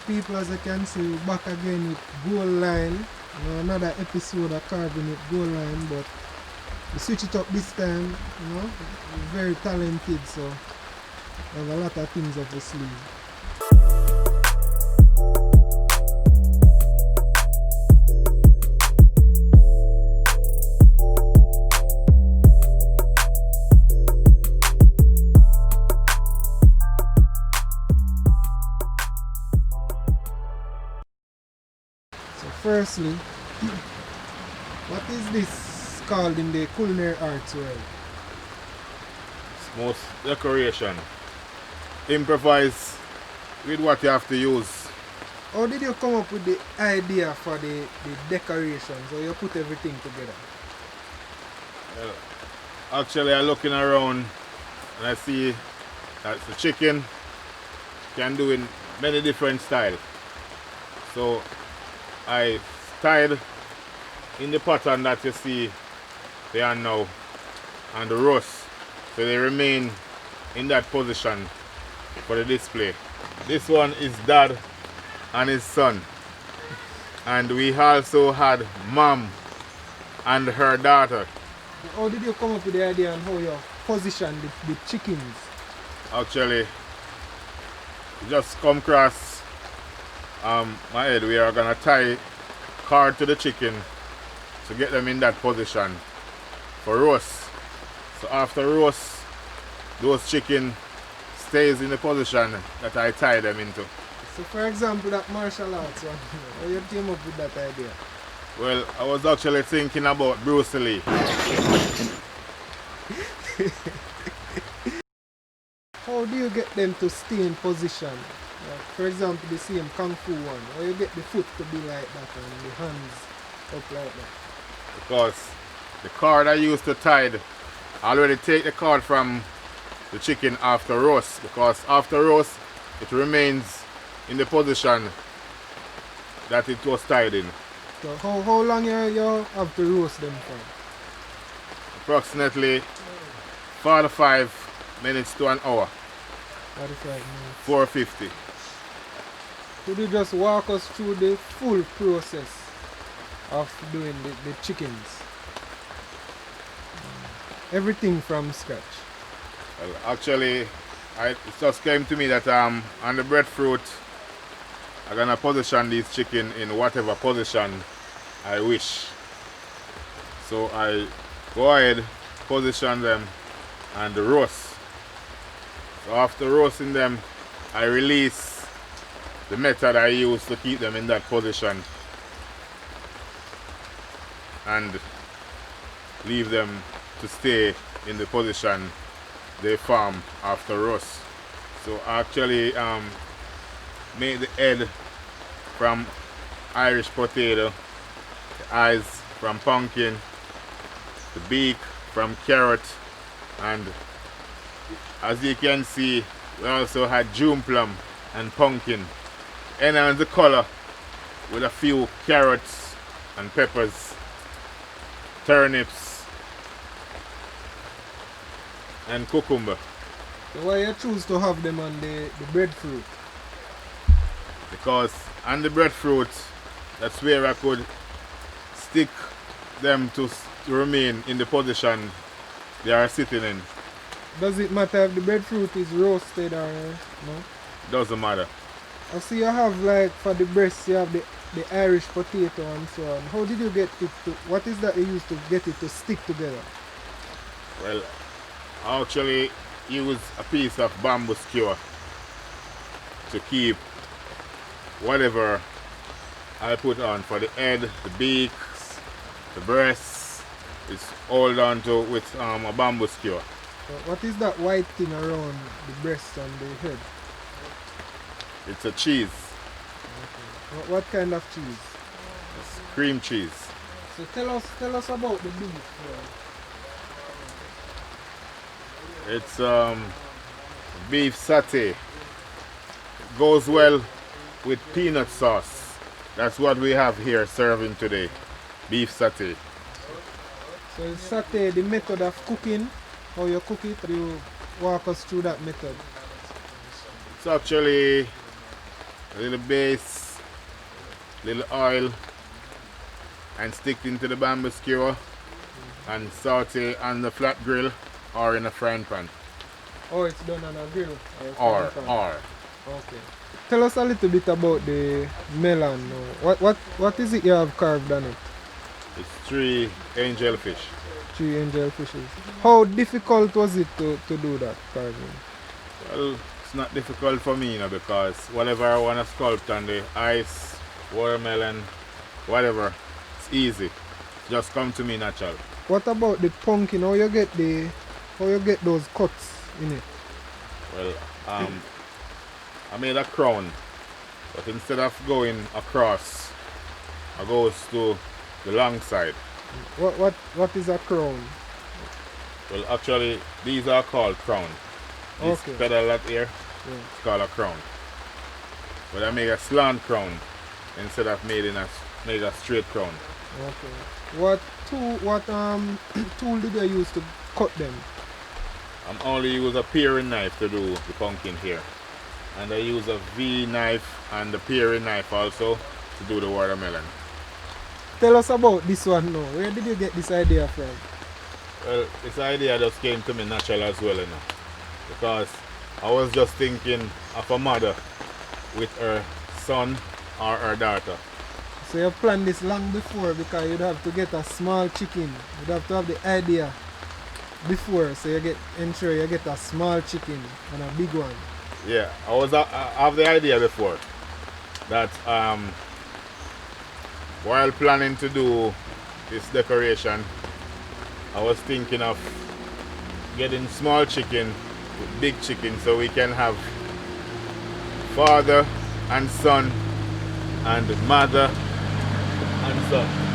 people, as you can see, we're back again with goal line. You know, another episode of carving with goal line, but we switch it up this time. You know, we're very talented, so we have a lot of things up the sleeve. Firstly, what is this called in the culinary arts world? It's most decoration. Improvise with what you have to use. How did you come up with the idea for the decoration? So you put everything together? Actually, I'm looking around and I see that the chicken can do in many different styles. So I tied in the pattern that you see there now and the roast, so they remain in that position for the display. This one is dad and his son, and we also had mom and her daughter. How did you come up with the idea and how you position the chickens? Actually, it just come across my head. We are gonna tie cord to the chicken to get them in that position for roast. So after roast, those chicken stays in the position that I tie them into. So for example, that martial arts one, how you came up with that idea? Well, I was actually thinking about Bruce Lee. How do you get them to stay in position? Like, for example, the same Kung Fu one, how you get the foot to be like that and the hands up like that? Because the cord I used to tie, I already take the cord from the chicken after roast, because after roast it remains in the position that it was tied in. So how long you have to roast them for? Approximately 45 minutes to an hour. 45 minutes. 450. Could you just walk us through the full process of doing the chickens? Everything from scratch. Well, actually, it just came to me that on the breadfruit, I'm gonna position these chicken in whatever position I wish. So I go ahead, position them, and the roast. So after roasting them, I release the method I use to keep them in that position and leave them to stay in the position they form after roast. So I actually made the head from Irish potato, the eyes from pumpkin, the beak from carrot, and as you can see, we also had June plum and pumpkin. Enhance the color with a few carrots and peppers, turnips, and cucumber. So why you choose to have them on the breadfruit? Because on the breadfruit, that's where I could stick them to remain in the position they are sitting in. Does it matter if the breadfruit is roasted or no? Doesn't matter. I see you have, like, for the breast you have the Irish potato and so on. How did you get it to, what is that you used to get it to stick together? Well, I actually use a piece of bamboo skewer to keep whatever I put on for the head, the beaks, the breasts. It's all done to with a bamboo skewer. So what is that white thing around the breast and the head? It's a cheese. Okay. What kind of cheese? It's cream cheese. So tell us about the beef. It's beef satay. It goes well with peanut sauce. That's what we have here serving today. Beef satay. So satay, the method of cooking, how you cook it, you walk us through that method. It's actually a little base, little oil, and stick it into the bamboo skewer and saute on the flat grill or in a frying pan. Oh, it's done on a grill? Or. Okay. Tell us a little bit about the melon. What is it you have carved on it? It's 3 angelfish. 3 angelfishes. How difficult was it to do that carving? Well, it's not difficult for me, because whatever I want to sculpt on the ice, watermelon, whatever, it's easy. Just come to me natural. What about the pumpkin? How you get those cuts in it? Well, I made a crown, but instead of going across, I goes to the long side. What is a crown? Well, actually, these are called crown. This Okay. pedal that here, Yeah. it's called a crown. But I made a slant crown instead of made a straight crown. Okay. What tool did you use to cut them? I'm only use a paring knife to do the pumpkin here. And I use a V knife and the paring knife also to do the watermelon. Tell us about this one now. Where did you get this idea from? Well, this idea just came to me natural as well, because I was just thinking of a mother with her son or her daughter. So you planned this long before, because you'd have to get a small chicken. You'd have to have the idea before, so ensure you get a small chicken and a big one. Yeah, I have the idea before that while planning to do this decoration, I was thinking of getting small chicken with big chicken so we can have father and son and mother and son.